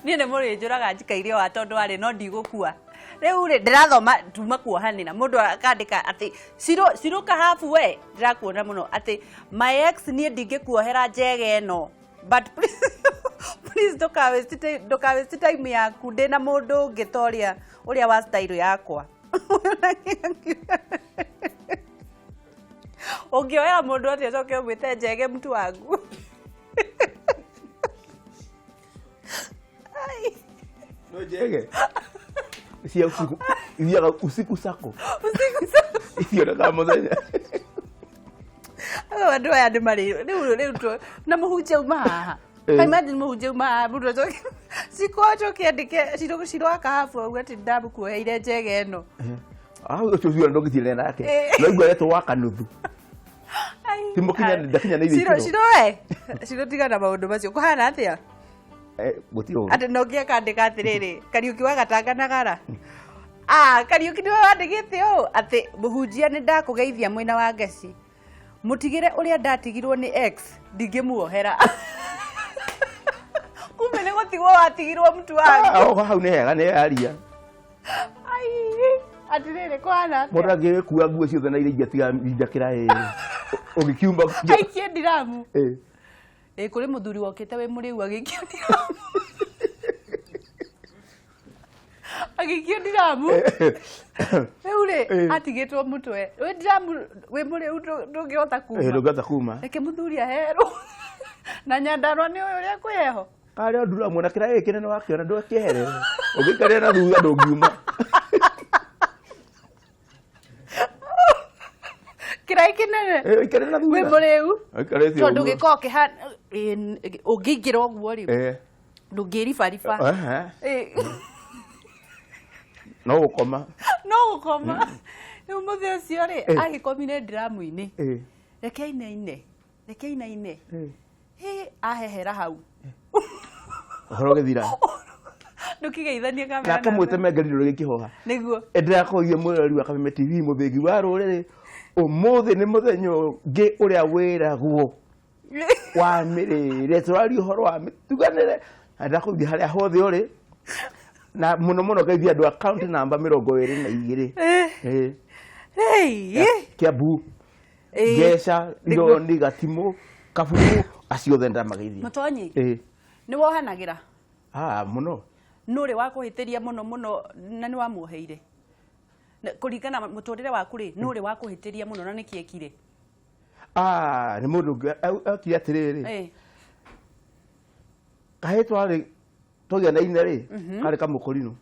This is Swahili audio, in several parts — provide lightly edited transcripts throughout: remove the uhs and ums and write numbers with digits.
Nene muri njuraga njikaire wa tondu ari no ndigukua riu ri ndirathoma nduma kuohanira mundu akandika ati siruka hafu we ndirakuona muno ati my ex nie ndingikuohera njege eno but please nduka waste time yaku ndina mundu ngitoria uria wa style yakwa ungioya mundu atia coke umwite njege mtu wangu no njege cia usiku usiku sako icio na muthenya andu aya ndi mari riu na muhunjia uma haha imagine muhunjia uma haha mundu acoke sikocho kiandike cirwaka hafu uguo ati ndamukuoheire njege eno ucio cio ndogithire nake no igwa yetu waka nuthu timukinya ndakinya na ile ciro tigana maundu macio kuhana atia gutiro ati no ngĩakandĩka atĩrĩrĩ Kariuki wa Gatanganagara Kariuki nĩwe wandĩkĩte ũũ atĩ mũhunjia nĩ ndakũgeithia mwena wa Ngeci mũtigĩre ũrĩa ndatigirwo nĩ ex ndingĩmuohera kumbe nĩ gũtigwo watigirwo mtu wangu hau nĩ hega nĩ aria atĩrĩrĩ kwana mũndũ angĩkua nguo ciothe na iria ingĩtiga injakĩra ũgĩkiumba aikie ndiramu kuri muthuri wokete we muriu agikio ndiramu agikio ndiramu eure atigitwo mutwe we ndiramu we muriu ndungihota kuma ndungihota kuma reke muthuri aheru na Nyandarua ni uyu uria kweho kare ndura mwana kira kinene wakiona ndũkĩhere ũgĩkarĩa na thutha ndũngiuma kirai kinene ikare na thutha we muriu ikarete tondu gikoke ha ungiingira uguo ri ndungiribariba no gukoma riu muthĩ ũcio ri agikomire ndiramu-ini rekeinaine ahehera hau horo githira ndukigeithanie kamera nake mwĩteme ngariro gĩkĩhoha nĩguo ndĩrakorie mũrori wa Kameme TV mũthĩgi wa rũrĩrĩ umuthi nĩ mũthenya ũngĩ ũrĩa wĩragwo wa mĩrĩre tũraria ũhoro wa mĩtuganĩre ndakuthi harĩa hothe ũrĩ na mũno geithia andũ account number 22 Kiambu Ngeca Ndoni Gatimu Kabugu aciothe ndamageithia Mutonyi nĩ wohanagira mũno nũrĩ wa kũhĩtĩria mũno na nĩ wamuoheire kuringana mũtũrĩre waku rĩ nũrĩ wa kũhĩtĩria mũno na nĩkĩ ekire nĩ mũndũ akire atĩrĩrĩ kahĩ twarĩ tũgĩanaine rĩ karĩ kamũkũrinũ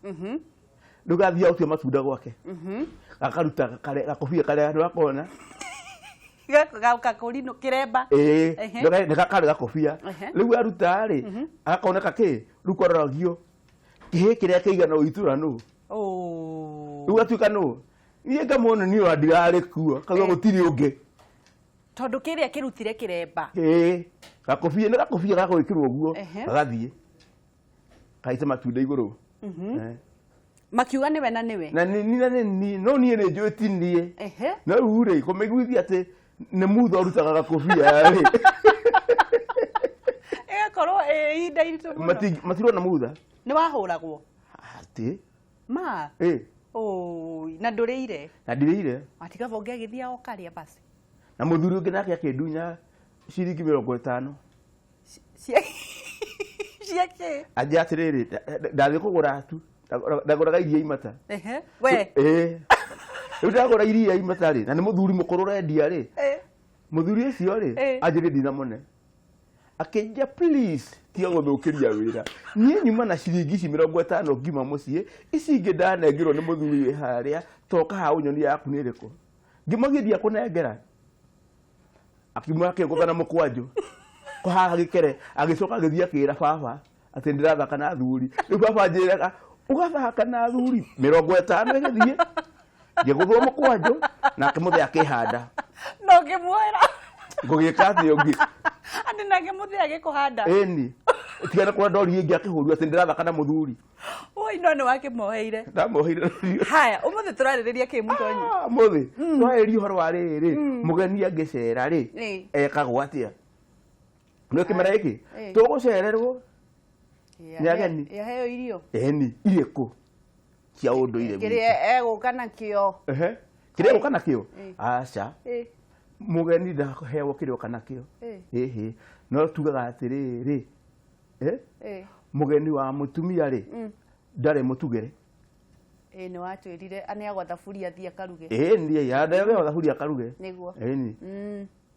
ndũgathia ũtue matunda gwake gakaruta gakobia karĩa andũ akona kakũrinũ kĩremba nĩ gakarĩ gakobia rĩu aruta rĩ agakoneka kĩ rĩu kwaroragio kĩhĩ kĩrĩa kĩigana ũitura nũ rĩu atuĩka nũ niĩ ngamwona niĩ ndirarĩ kuo kauga gũtirĩ ũngĩ tondũ kĩrĩa kĩrutire kĩremba gakobia nĩ gakobia gagwĩkĩrwo ũguo gagathiĩ kaite matunda igũrũ makiuga nĩwe na nĩwe na no niĩ nĩ njũĩ ti niĩ no rĩu rĩ kũmĩiguithia atĩ nĩ mutho ũrutaga gakobia rĩ ĩgakorwo ihinda iritũ mũno matirona mutha nĩ wahũragwo atĩ ma na ndũrĩire na ndirĩire atigaba ũngĩagĩthia okarĩa basi na mũthuri ũngĩ nake akĩndunya ciringi 50 ciake anjia atĩrĩrĩ ndathiĩ kũgũra tu ndagũraga iria imata we rĩu ndagũra iria imata rĩ na nĩ mũthuri mũkũrũ ũrendia rĩ mũthuri ũcio rĩ anjĩrĩ ndinamone akĩnja please tiga gũthũkĩria wĩra niĩ nyuma na ciringi ici 50 ngima mũciĩ ici ingĩ ndanengirwo nĩ mũthuri wĩ harĩa toka ha ũnyonia yaku nĩ ĩrĩkũ ngĩmagĩthia kũnengera akiuma akĩngũthana mũkwanjũ kwa haha gĩkere agĩcoka agĩthiĩ akĩĩra baba atĩ ndĩrathaka na thuri rĩu baba njĩraga ũgathaka na thuri 50 ĩgĩthiĩ ngĩgũthwo mũkwanjũ nake mũthĩ akĩhanda no ngĩmuoera ngũgĩka atĩ ũngĩ andĩ nake mũthĩ agĩkũhanda ĩni tigana kwa ndori ingi akihurua ati ndirathaka na muthuri oi no wake moheire ndamoheire haya umuthe turariria ki mutonyi muthi twaherio horo wa riri mugeni angicera ri ekagwo atia no kimera iki tugucererwo ni ageni yaheo irio eni iriku cia unduire kiri eguka nakio kiri eguka nakio aca mugeni ndaheo kiri eguka nakio no tugaga atiriri mugeni wa mutumia ri ndare mutugere ni watwirire ane agwa thaburia thia karuge ni ya ndare thaburia karuge niguo ni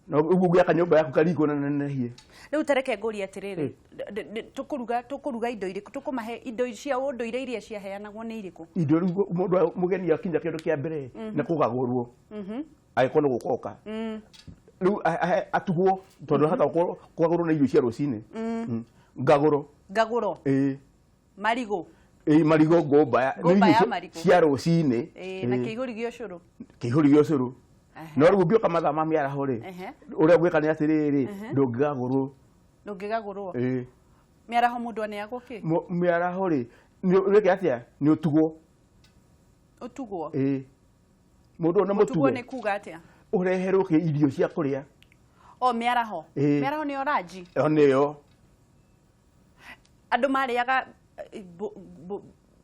no ugugia kanyumba yaku kariko na nehie riu tereke nguri atiriri tukuruga indo iriku tukumahe indo cia unduire iria cia heanagwo ni iriku indo riu mundu mugeni akinya kindu kia mbere na kugagurwo agikono gukoka riu atugwo tondu hata kugagurwo na irio cia rucine ngaguro marigo marigo ngomba ya marigo cia rucine na kihuri gio curu no riu mbio kamatha ma miaraho ri uria gwika ni atiriri ndungigagurwo miaraho mundu ane yako ki miaraho ri ni wike atia ni utugwo mundu na mutugwo ni kuga atia ureherwo ki irio cia kuria miaraho ni orange oneo andu mariaga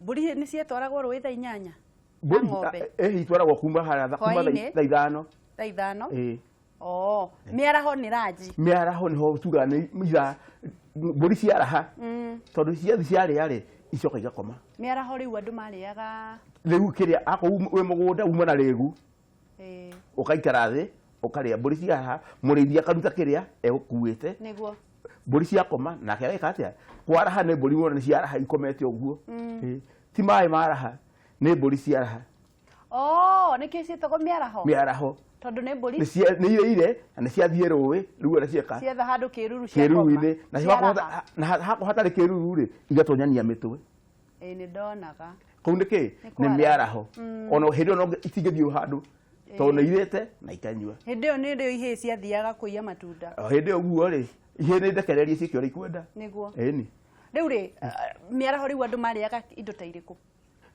mburi ni cietwaragwo rwi thaa 8 itwaragwo kuma haratha kuma thaa 5 miaraho ni ranji miaraho niho tuga ni ira mburi ciaraha tondu ciathi ciaria ri icoka igakoma miaraho riu andu mariaga riu kiria ako we mugunda uma na regu ukaikara thi ukaria mburi ciaraha murithia karuta kiria egukuite niguo mburi ciakoma nake weka atia kwaraha ni mburi wona ni ciaraha ikomete uguo ti mai maraha ni mburi ciaraha niki cietagwo miaraho tondu ni mburi ni ire na ciathie ruwi riu na cieka cietha handu kiruru ciakoma kiruini na ciakoma na hako hatari kiruru ri igatonyania mitwe ni ndonaga kau niki ni miaraho ono hindi no itingithio handu tondu irete na ikanyua hindi yo ni ndio ihe ciathiaga kuiya matunda hindi uguo ri ihe ni ndekereria cikio ri kwenda niguo eni riu ri miaraho riu andu mariaga indo ta iriku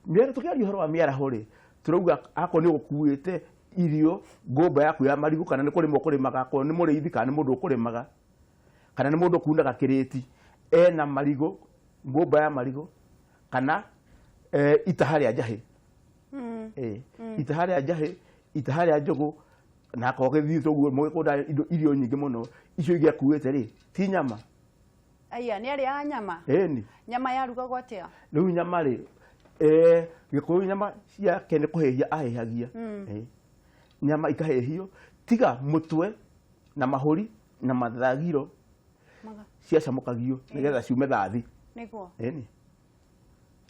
miaraho tukiaria horo wa miaraho ri turauga ako ni gukuite irio ngomba yaku ya marigu kana ni kurimo kurimaga ko ni muriithi kana ni mundu kurimaga kana ni mundu kunaga kireti ena marigu ngomba ya marigu kana itahari ya jahi itahari ya jahi itahari ya jogo na ko gethi tuguo mugikunda irio nyingi muno icio igia kuite ri ti nyama aya ni ari ya nyama ni nyama ya ruga gwatia riu nyama ri gikuyu nyama cia kene kuhehia ahehagia nyama ikahehio tiga mutwe na mahuri na mathagiro cia camukagio nigetha ciume thathi niguo ni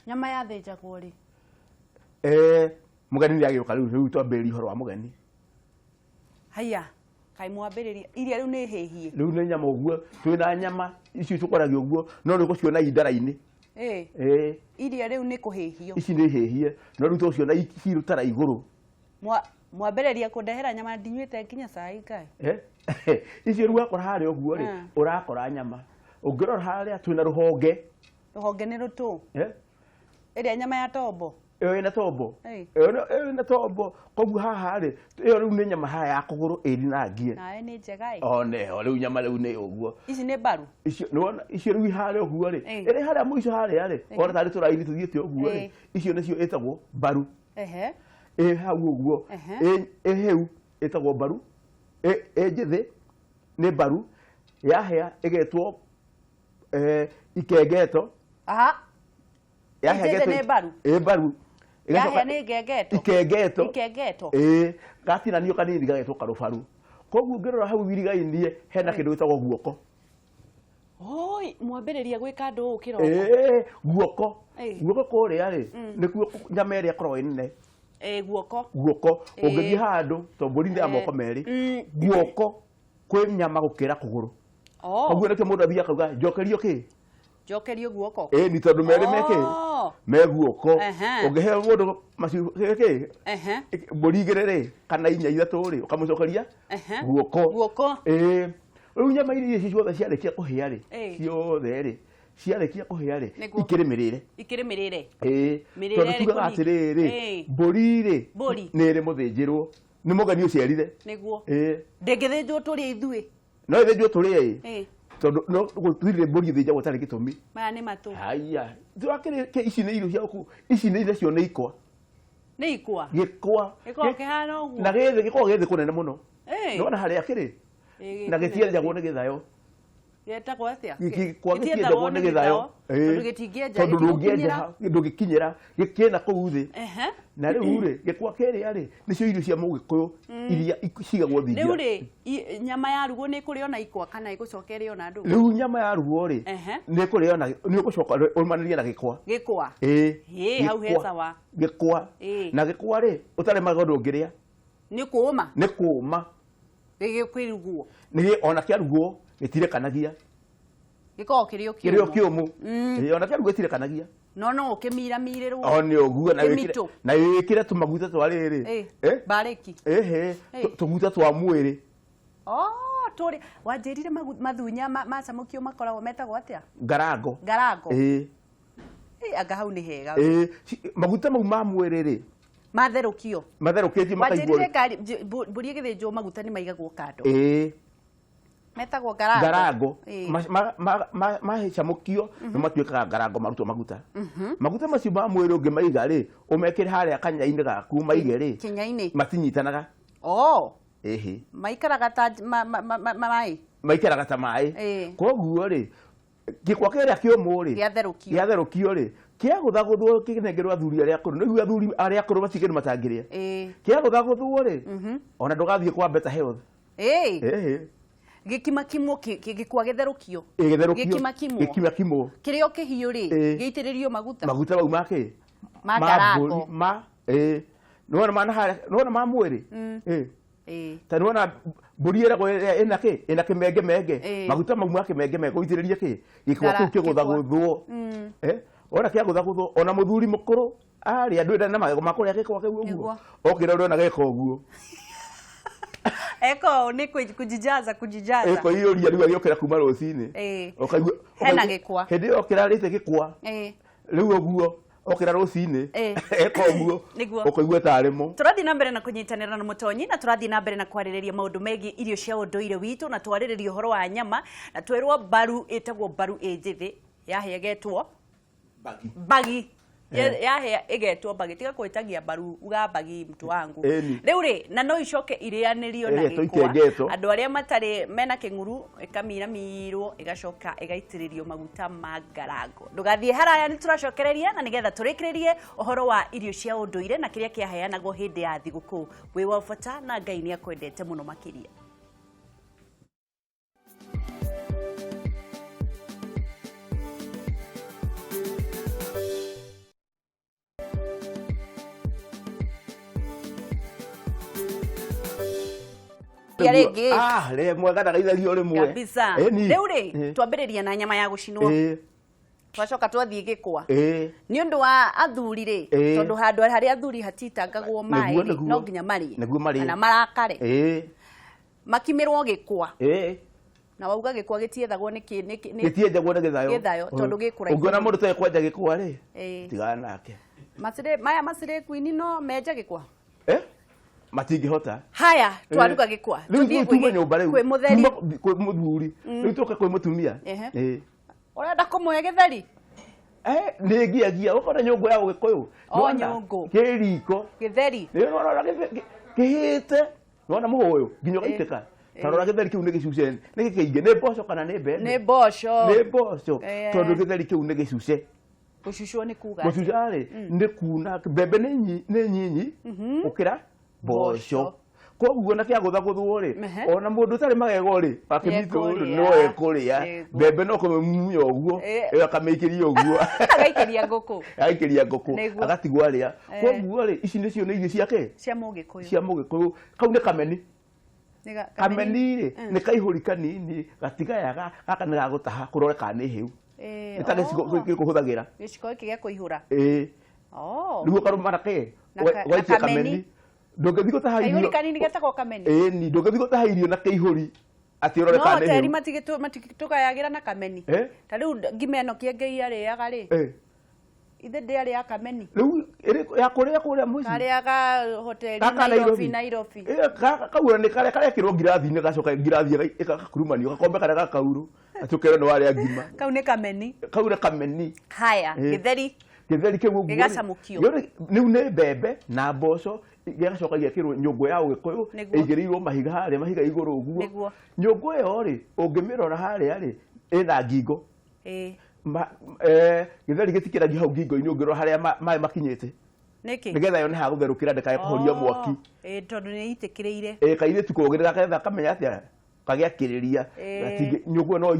nyama ya thinjagwo ri mugeni ni agiuka riu twambiri horo wa mugeni haya kai mwambiriria iria riu ni hehie riu ni nyama uguo twina nyama ici tukoragio uguo no ni guciona idara-ini iria riu ni kuhehio ici ni hehie no riu tuciona cirutara iguru mwambiriria kundehera nyama ndinyuite nginya cai kai ici riu akora haria uguo ri urakora nyama ungirora haria twina ruhonge ni rutu iria nyama ya tombo ina tombo ina tombo koguo haha ri iyo riu ni nyama haya ya kuguru iri na ngie nae ni njegai neho riu nyama riu ni uguo ici ni baru icio riu haria uguo ri iri haria muico haria ri ona tari turaithi tuthiete uguo ri icio nicio itagwo baru hau uguo heu itagwo baru njithi ni baru yahea igetwo ikengeto yahea ni baru baru yahea ni ikengeto gatinanio kanini gagetwo karubaru koguo ngirora hau wirigainie hena kindu gitagwo guoko mwambiriria gwika andu kiroko guoko kuria ri nikuo nyama iria korwo nene guoko ungithi handu to mburi ndi amoko meri guoko kwi nyama gukira kuguru koguo nike mundu athia kauga njokerio guoko ni tondu meri meke me guoko ungihe mundu maciu giki mburi igire ri kana inya ithatu ri ukamucokeria guoko riu nyama iria ici ciothe ciarĩkia kũhĩa rĩ ciothe rĩ ciarĩkia kũhĩa rĩ ikĩrĩmĩrĩre mĩrĩre tugaga atĩrĩrĩ mbũri rĩ nĩ ĩrĩ mũthĩnjĩrwo nĩ mũgeni ũciarire nĩguo ndĩngĩthĩnjwo tũrĩe ithuĩ no ĩthĩnjwo tũrĩe tondũ no gũtirĩ mbũri ĩthĩnjagwo tarĩ gĩtũmi maya nĩ matũ haya twakĩrĩ ici nĩ irio ciaku ici nĩ icio nĩ ikwa gĩkwa kĩhana ũguo na gĩkoragwo gĩthĩ kũnene mũno nĩwona harĩa kĩrĩ na gĩtienjagwo nĩ gĩthayo gĩtagwo atĩa gĩtienjagwo nĩ gĩthayo tondũ ndũngĩkinyĩra gĩkĩna kũu thĩ na rĩu rĩ gĩkwa kĩrĩa rĩ nĩcio irio cia mũgĩkũyũ iria cigagwo thingia rĩu rĩ nyama ya rugwo nĩ kũrĩo na ikwa kana ĩgũcoka ĩrĩo na andũ rĩu nyama ya rugwo rĩ nĩ kũrĩo na nĩ ũgũcoka ũmanĩrie na gĩkwa hau he sawa gĩkwa na gĩkwa rĩ ũtarĩ magondo ũngĩrĩa nĩ kũũma gĩgĩkũrugwo nĩ ona kĩarugwo gĩtirekanagia gĩkoragwo kĩrĩo kĩũmũ ona kĩarugwo gĩtirekanagia no ũkĩmiramirĩrwo nĩ ũguo na wĩkĩre tũmaguta twa rĩrĩ mbarĩki tũguta twa mwĩrĩ tũrĩ wanjĩrire mathunya macamũkio makoragwo metagwo atĩa ngarango anga hau nĩ hega maguta mau ma mwĩrĩ rĩ matherũkio matherũkĩtio makaigwo mbũri ĩgĩthĩnjwo maguta nĩ maigagwo kando metagwo ngarango macamũkio nĩ matuĩkaga ngarango marutwo maguta maguta macio ma mwĩrĩ ũngĩmaiga rĩ ũmekĩre harĩa kanyainĩ gaku maige rĩ matinyitanaga maikaraga ta maĩ maikaraga ta maĩ koguo rĩ gĩkwa kĩrĩa kĩũmũ rĩ gĩatherũkio rĩ kĩagũthagũthwo kĩnengerwo athuri arĩa akũrũ nĩguo athuri arĩa akũrũ matigĩrĩ matangĩrĩa kĩagũthagũthwo rĩ ona ndũgathiĩ kwa Better Health gĩkimakimwo gĩkwa gĩtherũkio gĩkimakimwo kĩrĩo kĩhiũ rĩ gĩitĩrĩrio maguta mau make ma ngarango nĩwona ma mwĩrĩ ta nĩwona mbũri ĩragwo ĩna kĩmengemenge maguta mau ma kĩmengemenge ũitĩrĩrie gĩkwa kĩu kĩgũthagũthwo ona kĩagũthagũthwo ona mũthuri mũkũrũ arĩa ndwenda na magego ma kũrĩa gĩkwa kĩu ũguo okĩra ũrĩona geka ũguo eko ni kujijaza eko hiyo ria riu agĩokĩra kuma rũcinĩ okaigua hena gĩkwa hĩndĩ ĩyo okĩrarĩte gĩkwa rĩu ũguo okĩra rũcinĩ eko ũguo ũkaigua tarĩ mo tũrathiĩ na mbere na kũnyitanĩra na mũtonyi na tũrathiĩ na mbere na kwarĩrĩria maũndũ megiĩ irio cia ũndũire witũ na twarĩrĩria ũhoro wa nyama na twĩrwo mbaru ĩtagwo mbaru ĩnjĩthĩ yahĩa ĩgetwo bagi yahĩa ĩgetwo mbagi tiga kwĩtagia mbaru uga mbagi mtu wangu rĩu rĩ na no icoke irĩanĩrio na gĩkwa andũ arĩa matarĩ mena kĩng'uru ĩkamiramirwo ĩgacoka ĩgaitĩrĩrio maguta ma ngarango ndũgathiĩ haraya nĩ tũracokereria na nĩgetha tũrĩkĩrĩrie ũhoro wa irio cia ũndũire na kĩrĩa kĩaheanagwo hĩndĩ ya thigũkũ wĩ wa bata na Ngai nĩ akwendete mũno makĩria. mwega ndagaithagio rĩmwe kabisa rĩu rĩ twambĩrĩria na nyama ya gũcinwo twacoka twathiĩ gĩkwa nĩ ũndũ wa athuri rĩ tondũ handũ harĩa athuri hatitangagwo maĩ no nginya marĩe kana marakare makimĩrwo gĩkwa na wauga gĩkwa gĩtiethagwo nĩ gĩtienjagwo nĩ gĩthayo tondũ gĩkũra ũngĩona mũndũ toĩ kwenja gĩkwa rĩ tigana nake maya macirĩ kwini no menja gĩkwa matingĩhota haya twaruga gĩkwa rĩu tume nyũmba rĩu kwĩ mũtheri kwĩ mũthuri rĩu tũke kwĩ mũtumia ũrenda kũmũhe gĩtheri nĩ ngiagia ũkona nyũngũ ya Ũgĩkũyũ nyũngũ kĩriko gĩtheri kĩhĩte nĩwona mũhũyũ nginya ũgaitĩka tarora gĩtheri kĩu nĩ gĩcuce nĩ gĩkĩingĩ nĩ mboco kana nĩ mbembe nĩ mboco tondũ gĩtheri kĩu nĩ gĩcuce gũcucwo nĩ kuga gũcuca rĩ nĩ kuna mbembe nĩ nyinyi gũkĩra mboco koguo na kĩagũthagũthwo rĩ ona mũndũ ũtarĩ magego rĩ akĩmitũ no ekũrĩa mbembe no kũmĩmunya ũguo akamĩikĩria ũguo agaikĩria ngũkũ agatigwo arĩa koguo rĩ ici nĩcio nĩ irio ciake cia mũgĩkũyũ kau nĩ kameni rĩ nĩ kaihũri kanini gatigayaga gaka nĩ gagũtaha kũrore kana nĩ hĩu nĩta gĩkũhũthagĩra gĩciko gĩkĩ gĩa kũihũra nĩguo karũmana gwaikia kameni ndũngĩthiĩ gũtaha irio kanini getagwo kameni ndũngĩthiĩ gũtaha irio na kĩihũri ati urore kana no teri matigitugayagira na kameni ta riu ngimeno kiengei ariaga ri ithe ndari ya kameni riu ya kuria muici karia ga hoteli Nairobi kaura ni karia kirwo ngirathi-ini gacoka ngirathi ikakurumanio gakombe karia gakauru atukero no waria ngima kau ni kameni kaura kameni haya githeri kiu gigacamukio niu ni mbembe na mboco gigacoka giekirwo nyungu ya Ugikuyu igirirwo mahiga haria mahiga iguru uguo nyungu iyo ri ungimirora haria ri ina ngingo githeri gitikiragia hau ngingo-ini ungirora haria mai makinyite nigetha yone ha gutherukira ndikae kuhoria mwaki tondu ni itikiriire kaire tukugirira ketha kamenya atia kagiakiriria nyungu no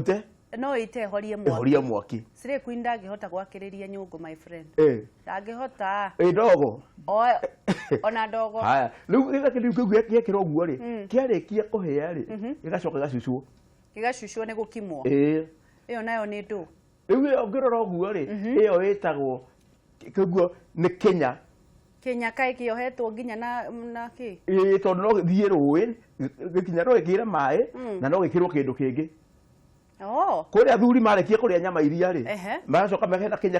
ite horie mwaki sire kwinda ngihota gwakiriria nyungu my friend ndangihota ndogo ona ndogo haya riu giekirwo guo ri kiarikia kuhia ri gigacoka gigacucwo ni gukimwo iyo nayo ni ndu riu ngirora guo ri iyo itagwo kiguo ni Kenya kai kiohetwo nginya na ki tondu no thie rui gikinya no gikire mai na no gikirwo kindu kingi kuria athuri marekia kuria nyama iria ri magacoka mehena Kenya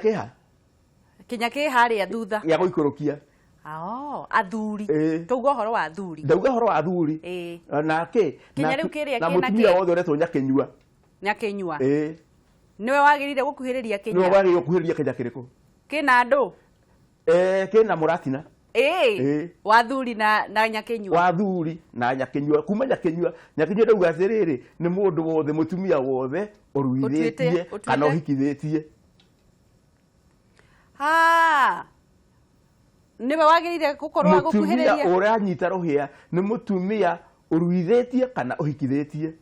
kiha ri thutha ya guikurukia athuri tuuga horo wa athuri ndauga horo wa athuri na Kenya riu kiria na mutumia wothe uretwo nyakenyua niwe wagirire gukuhiriria Kenya niwe wagirire gukuhiriria Kenya kiriku kina andu kina Muratina wathuri na nyakenyua wathuri na nyakenyua kuma nyakenyua ndauga atiriri ni mundu wothe mutumia wothe uruithitie kana uhikithitie niwe wagirire gukorwo gukuhiriria mutumia uranyita ruhia ni mutumia uruithitie kana uhikithitie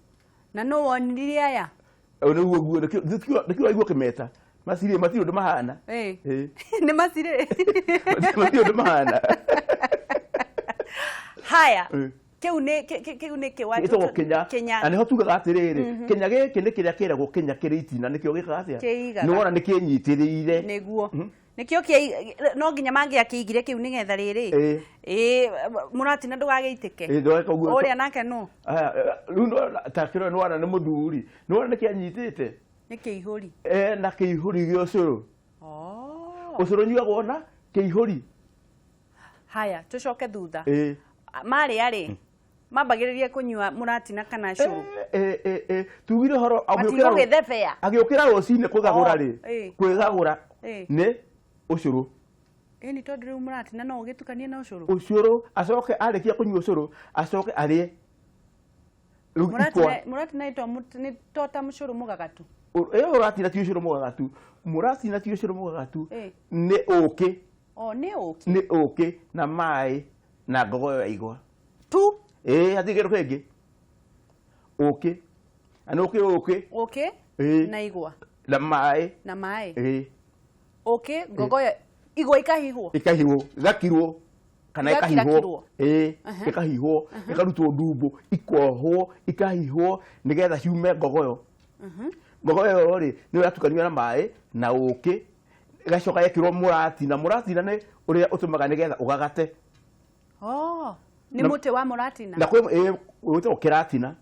na no wonirie aya niguo guo nikio aigua kimeta masire matiro ndo mahana ni masire matiro ndo mahana haya kiu ni kiwatu Kenya ani hotugaga atiriri Kenya giki ni kiria kiragwo Kenya kiritina nikio gikaga atia ni wona nikinyitiriire niguo nikio no nginya mangi akiigire kiu nigetha riri Muratina ndugageitike uria nake no riu takiro ni wona ni muthuri ni wona nikianyitite nikiihuri na kiihuri gio ucuru ucuru nyuagwo na kiihuri haya tucoke thutha mari ari mambagiririe kunyua Muratina kana curu tugire horo agiukira rucine kwigagura ri kwigagura ni ucuru ni tondu riu Muratina no ugitukanie na ucuru acoke arikia kunyua ucuru acoke arie Muratina ni tota mucuru mugagatu Muratina ti ucuru mugagatu Muratina ti ucuru mugagatu ni uki ni uki na mai na ngogoyo ya igwa tu hatigero kingi uki ana uki na igwa na mai uki ngogoyo igwa ikahihwo gakirwo kana ikahihwo ikahihwo ikarutwo ndumbu ikohwo ikahihwo nigetha ciume ngogoyo ngogoyo ri ni uratukanio na mai na uki gacoka yekirwo Muratina ni uria utumaga nigetha ugagate ni muti wa Muratina na kwe witwo kiratina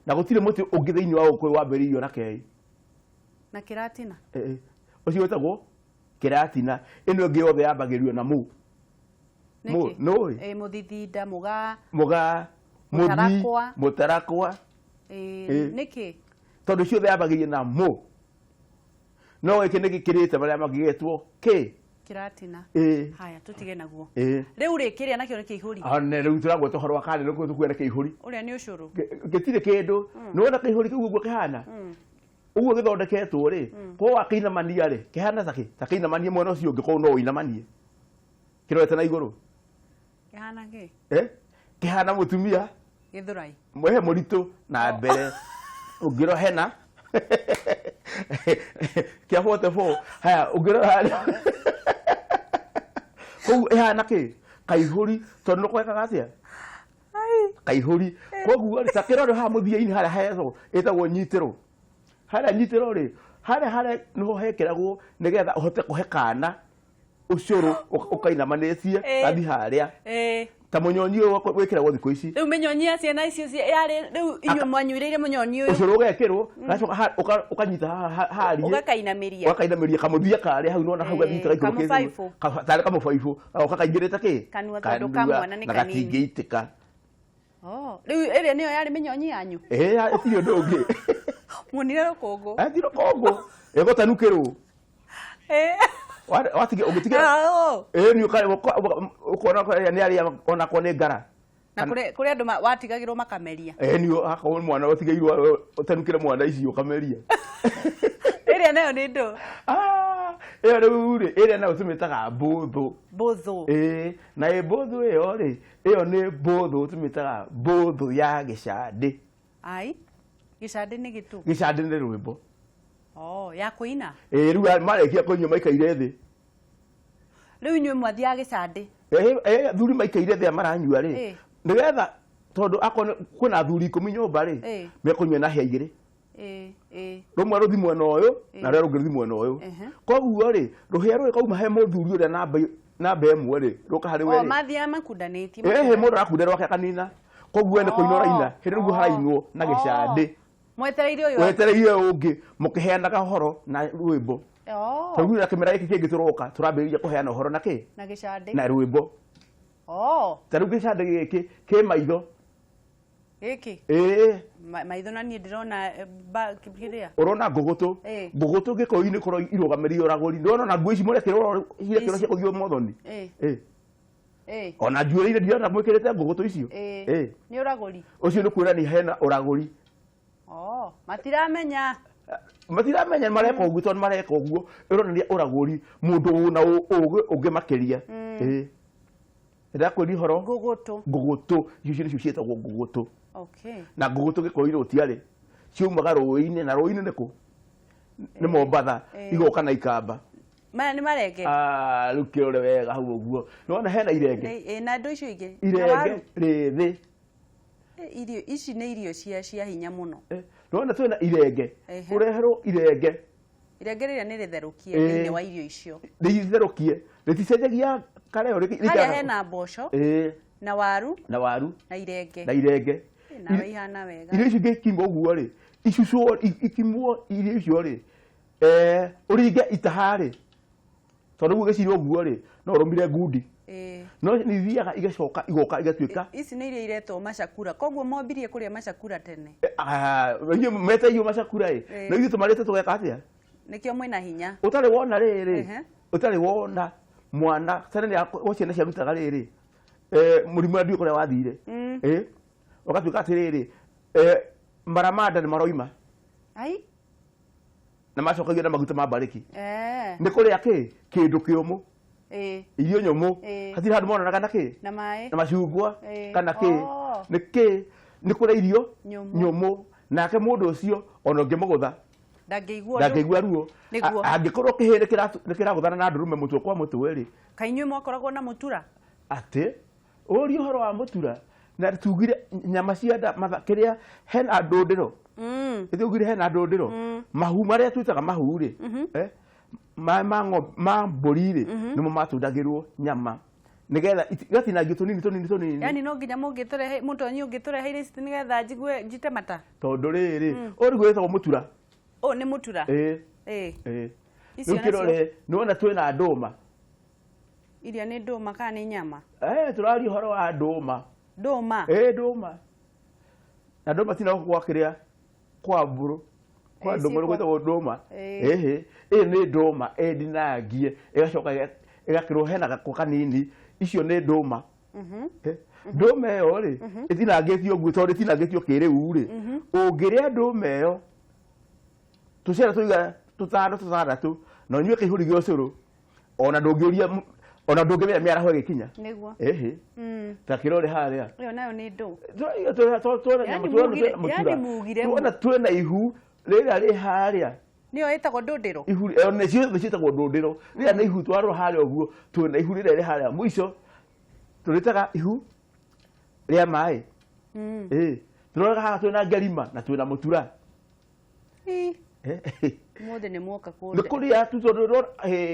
na gutire muti ungi thiini wa ukwe wambiririo na kei na kiratina ucio witagwo kiratina ino ingi yothe yambagirio na no muthithinda muga mutarakwa niki tondu ciothe yambagirio na no iki ni gikirite baria magigetwo kiratina haya tutige naguo riu ri kiria nakio ni kiihuri ne riu turagwo tuhoro wa kane nuko tukwera kiihuri uria ni ucuru gitire kindu no wona kiihuri kiu guo kihana uguo githondeketwo ri ko akainamania ri kihana takainamania mwena ucio ngiko no inamanie kirorete na iguru kihana ki kihana mutumia githurai mwehe muritu na mbere ungiro hena kia 44 haya ungiro kou ehana ki kaihuri tondu no kwekaga atia kaihuri koguo ri takiro ri ha muthia-ini haria hezo etagwo nyitiro haria nyitiro ri haria no hekeragwo nigetha uhote kuhe kana ucuru ukainamanicie gathi haria ta munyonyi wekira wo thiko ici riu menyonyia ciana icio yari riu inyu mwanyuireire munyonyi uyu ucuru ugekirwo gacoka ukanyita hari ukainamiria kamuthia kare hau nona hau gathita gaikuru tare kamufaifu ukakaingirita ki kanua tondu kamwana ni kanini gatingeitika riu ĩrĩa nĩyo yarĩ mĩnyonyi yanyu ĩtirĩ ũndũ ũngĩ muonire rũkũngũ ti rũkũngũ ĩgũtanukĩrwo watige ũgĩtiga nĩ ũkona nĩ arĩa onakwo nĩ ngara na kũrĩ andũ watigagĩrwo makameria nĩ hakorwo mwana ũtigĩirwo ũtanukĩre mwana ici ũkameria ĩrĩa nayo nĩ ndũ ĩyo rĩu rĩ ĩrĩa nayo tũmĩtaga mbũthũ na mbũthũ ĩyo rĩ ĩyo nĩ mbũthũ tũmĩtaga mbũthũ ya gĩcandĩ ai gĩcandĩ nĩ gĩtũ gĩcandĩ nĩ rwĩmbo ya kũina rĩu marĩkia kũnyua maikaire thĩ rĩu inyuĩ mwathiaga gĩcandĩ thuri maikaire thĩ maranyua rĩ nĩgetha tondũ akorwo kwĩna thuri 10 nyũmba rĩ mekũnyua na hĩa igĩrĩ rumwe ruthi mwena uyu na rero ruthi mwena uyu koguo ri ruhia ruri kauma he muthuri uria namba emwe ri ruka hari we mathia makundanĩtie he mundu arakunda rwake kanina koguo ni kuinora ina hindi rugu harainwo na gicandi wetereire ungi mukiheanaga horo na rwimbo koguo na kimera giki kingi turoka turambiriria kuheana horo na ki na gicandi na rwimbo ta rugi gicandi giki ki maitho giki maitho na niĩ ndĩrona kiria urona ngugutu gĩkũyũ-inĩ korwo irũgamĩrĩire ũragũri ndona na nguo ici mũrekĩrwo cia gũthiĩ mothoni ona njuĩrĩire ndirona mwĩkĩrĩte ngugutu icio nĩ ũragũri ũcio nĩ kuonania hena ũragũri matiramenya mareka ũguo tondũ mareka ũguo ĩronania ũragũri mũndũ wĩna ũũgĩ ũngĩ makĩria ndakwĩri horo ngugutu icio nĩcio ciĩtagwo ngugutu na ngugutu gĩkũyũ-inĩ gũtiarĩ ciumaga rũĩ-inĩ na rũĩ-inĩ nĩkũ nĩ Mombatha igoka na ikamba maya nĩ marenge rĩu kĩrore wega hau ũguo nĩwona hena irenge na ndũ icio ingĩ irenge rĩthĩ irio ici nĩ irio cia hinya mũno nĩwona twĩna irenge ũreherwo irenge rĩrĩa nĩ rĩtherũkie thĩinĩ wa irio icio rĩtherũkie rĩticenjagia kareo harĩa hena mboco na waru na irenge na ihana wega irio icio ngĩkimwo ũguo rĩ icucwo ikimwo irio icio rĩ ũringe itaha-rĩ tondũ ũguo gĩcirĩ ũguo rĩ no ũrũmire ngundi no nĩ ithiaga igacoka igoka igatuĩka ici nĩ iria iretwo macakura koguo mombirie kũrĩa macakura tene inyuĩ meteirwo macakura ĩ no ithuĩ tũmarĩte tũgeka atĩa nĩkĩo mwĩna hinya ũtarĩ wona rĩrĩ ũtarĩ wona mwana tene nĩ ciana ciarutaga rĩrĩ mũrimũ wa ndiũ kũrĩa wathire ũgatuĩka atĩrĩrĩ maramanda nĩ maroima na macokagio na maguta ma mbarĩki nĩ kũrĩa kĩndũ kĩũmũ irio nyũmũ hatirĩ handũ monanaga na na macungwa kana nĩ kũrĩa irio nyũmũ nake mũndũ ũcio ona ũngĩmũgũtha ndangĩigua ruo angĩkorwo kĩhĩ nĩ kĩragũthana na ndũrũme mũtwe kwa mũtwe rĩ kainyuĩ mwakoragwo na mũtura atĩ ũrio ũhoro wa mũtura na tugire nyama cia nda kĩrĩa hena ndũndĩro tugire hena ndũndĩro mahu marĩa twĩtaga mahu rĩ ma mbũri rĩ nĩmo matũndagĩrwo nyama nĩgetha igatinangio tũnini yani no nginya mũtonyi ũngĩtũreheire ici nĩgetha njigue njite mata tondũ rĩrĩ ũriguo wĩtagwo mũtura nĩ mũtura rĩu kĩrore nĩwona twĩna ndũma iria nĩ ndũma kana nĩ nyama tũraria ũhoro wa ndũma ndũma na ndũma tina gwa kĩrĩa kwa mbũrũ kwa ndũma gwĩtagwo ndũma ĩĩ nĩ ndũma ndinangie ĩgacoka ĩgakĩrwo hena gakũ kanini icio nĩ ndũma ndũma ĩyo rĩ ĩtinangĩtio ũguo tondũ ĩtinangĩtio kĩrĩu rĩ ũngĩrĩa ndũma ĩyo tũciara tũiga 5-6 na ũnyue kĩihũri gĩa ũcũrũ ona ndũngĩũria ona ndũngĩmenya mĩaraho ĩgĩkinya nĩguo ta kĩrore harĩa ĩyo nayo nĩ ndũ tuona twĩna ihu rĩrĩa rĩ harĩa nĩyo ĩtagwo ndũndĩro ihu nĩcio ciĩtagwo ndũndĩro rĩrĩa nĩ ihu twarwo harĩa ũguo twĩna ihu rĩrĩa rĩ harĩa mũico tũrĩtaga ihu rĩa maĩ tũroraga haha twĩna ngerima na twĩna mũtura mothe nĩ mwoka nĩ kũrĩa tũtondũ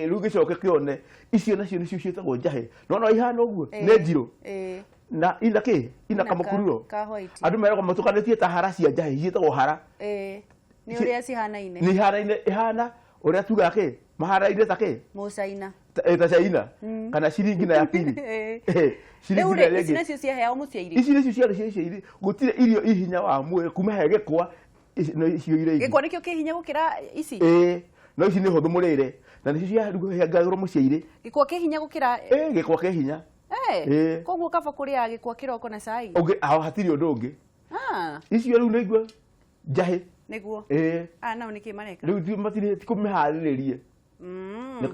rĩu gĩcoke kĩone icio nacio nĩcio ciĩtagwo njahĩ nona ihana ũguo nĩ njirũ na ina kamukururo andu meragwo matukanĩtie ta hara cia njahi ciĩtagwo hara ni uria cihanaine ni haraine ihana uria tuga maharaine ta mucaina ta China kana ciringi na ya pili ciringi na ici nacio cia heo muciairi ici nacio cia iri gutire irio ihinya wa mwiri kuma he gĩkwa no icio ire gĩkwa nĩkĩo kĩhinya gũkĩra ici no ici nĩ hũthũ mũrĩre na nĩcio cia ngagĩrwo muciairi gĩkwa kĩhinya gũkĩra gĩkwa kĩhinya koguo kaba kũrĩa gĩkwa kĩroko na cai hatirĩ ũndũ ũngĩ icio rĩu nĩiguo njahĩ niguo nao nĩkĩ mareka rĩu matirĩ tikũmĩharĩrĩrie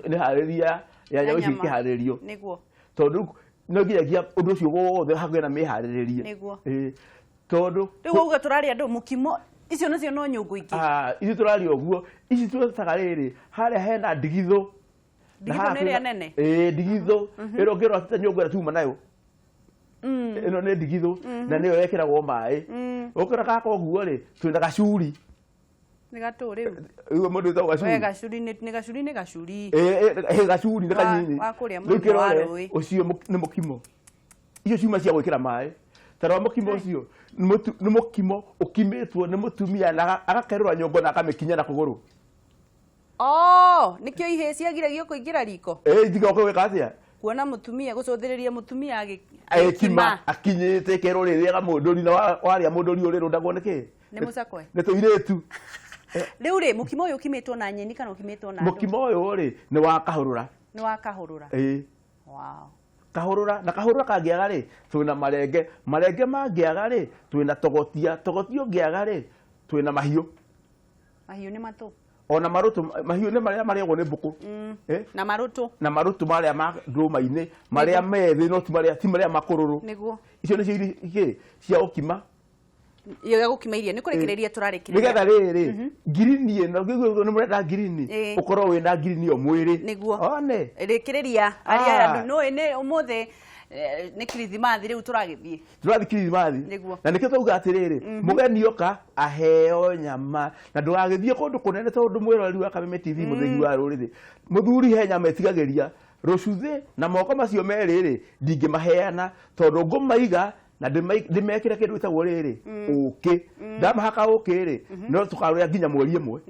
nĩ harĩria ya nyamũ ici ikĩharĩrĩrio niguo tondũ no nginyagia ũndũ ũcio wothe hagĩe na mĩharĩrĩrie niguo tondũ rĩu uga tũrarĩa andũ mũkimo icio nacio no nyũngũ ingĩ ici tũrarĩa ũguo ici tũrutaga rĩrĩ harĩa hena ndigithũ ndigithũ nĩ ĩrĩa nene ndigithũ ĩrĩa ũngĩrora atĩ nyũngũ ĩrĩa tuma nayo ĩno nĩ ndigithũ na nĩyo yekĩragwo maĩ ũkĩra gaka ũguo rĩ twĩna gacuri nĩ gatũ rĩu ũguo mũndũ wĩtagwo gacuri gacuri nĩ gacuri gacuri nĩ kanini rĩu kĩrore ũcio nĩ mũkimo icio ciuma cia gwĩkĩra maĩ tarwa mũkimo ũcio nĩ mũkimo ũkimĩtwo nĩ mũtumia na agakerũra nyũngũ na akamĩkinya na kũgũrũ nĩkĩo ihĩ ciagiragio kũingĩra riko itigoka gwĩka atĩa kuona mũtumia gũcũthĩrĩria mũtumia agĩkima akinyĩte kerwo rĩrĩega mũndũri na warĩa mũndũri ũrĩ rũndagwo nĩkĩ nĩ mũcakwe nĩ tũirĩtu rĩu rĩ mũkimo ũyũ ũkimĩtwo na nyeni kana ũkimĩtwo na mũkimo ũyũ rĩ nĩ wa kahũrũra kahũrũra na kahũrũra kangĩaga rĩ twĩna marenge mangĩaga rĩ twĩna togotia ũngĩaga rĩ twĩna mahiũ nĩ matũ ona marutu mahiũ nĩ marĩa marĩagwo nĩ mbũkũ na marutu marĩa ma ndũma-inĩ marĩa methĩ no ti marĩa makũrũrũ niguo icio nĩcio cia ũkima iyo gũkima irio nĩ kũrekereria tũrarekereria nĩgetha rĩrĩ ngirini ĩno nĩ mũrenda ngirini ũkorwo wĩna ngirini ĩyo mwĩrĩ niguo rekereria arĩa andũ no ene ũmũthĩ nĩ kirithimathi rĩu tũrathiĩ kirithimathi na nĩkĩo twauga atĩrĩrĩ mũgeni oka aheo nyama na ndũgagĩthiĩ kũndũ kũnene tondũ mwĩroreri wa Kameme TV mũthegi wa rũrĩrĩ mũthuri he nyama etigagĩria rũcuthĩ na moko macio merĩ rĩ ndingĩmaheana tondũ ngũmaiga na ndĩmekĩre kĩndũ gĩtagwo rĩrĩ ũkĩ ndamahaka ũkĩ rĩ no tũkarĩa nginya mweri ĩmwe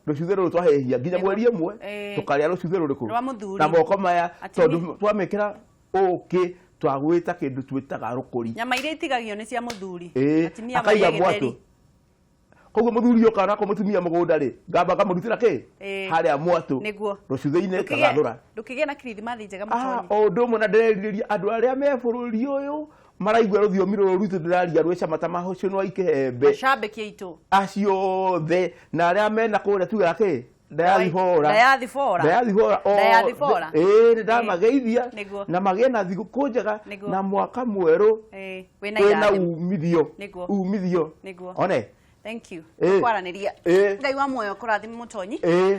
rũcuthĩ rũrũ twahehia nginya mweri ĩmwe tũkarĩa rũcuthĩ rũrĩkũ na moko maya tondũ twamĩkĩra ũkĩ twagwĩta kĩndũ twĩtaga rũkũri nyama iria itigagio nĩ cia mũthuri akaiga mwatũ koguo mũthuri oka nako mũtumia mũgũnda rĩ ngamba ngamũrutĩra harĩa mwatũ rũcuthĩ-inĩ kagathũra ndũkĩgĩa na kirithimathi njega mũtoni o ũndũ ũmwe na ndĩrerirĩria andũ arĩa me bũrũri ũyũ maraigua rũthiomi rũrũ rwitũ ndĩraria rwĩ cama ta mahociono ikĩhembe macambĩki aitũ aciothe na arĩa mena kũrĩa tugaga ndayathibora nĩ ndamageithia na magĩe na thigũkũ njega na mwaka mwerũ wĩna umithio one thank you kwaranĩria ngai wa muoyo kũrathime mũtonyi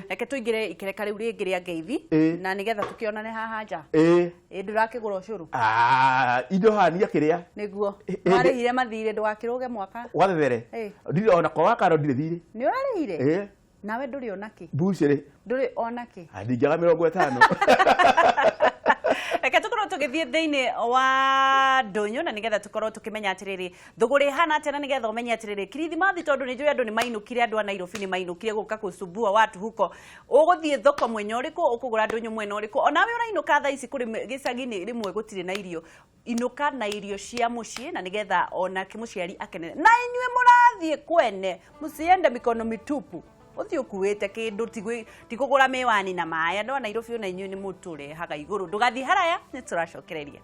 reke tũingĩre ikereka rĩu rĩngĩ rĩa ngeithi na nĩgetha tũkĩonane haha nja ndũrakĩgũra ũcũrũ indo hania kĩrĩa nĩguo marĩhire mathirĩ ndũgakĩrũge mwaka gwathethere ndirĩ ona kwa wakaro ndirĩ thirĩ nĩ ũrarĩhire nawe ndũrĩ ona kĩ bucĩrĩ ndũrĩ ona kĩ ndingĩaga 50 reke tũkorwo tũgĩthiĩ thĩinĩ wa ndũnyũ na nĩgetha tũkorwo tũkĩmenya atĩrĩrĩ thũgũrĩ hana atĩa na nĩgetha ũmenye atĩrĩrĩ kirithimathi tondũ nĩ njũĩ andũ nĩ mainũkire andũ a Nairobi nĩ mainũkire gũka kũsumbua watu huko ũgũthiĩ thoko mwenya ũrĩkũ ũkũgũra ndũnyũ mwena ũrĩkũ onawe ũrainũka thaa ici kũrĩ gĩcagi-inĩ rĩmwe gũtirĩ na irio inũka na irio cia mũciĩ na nĩgetha ona mũciari akenere na inyuĩ mũrathiĩ kwene mũciende mikono mitupu uthi ukuwete kindu tigugura miwani na maya ndo Nairobi ona inyuĩ nĩ mũtũrehaga igũrũ ndũgathi haraya nĩ tũracokereria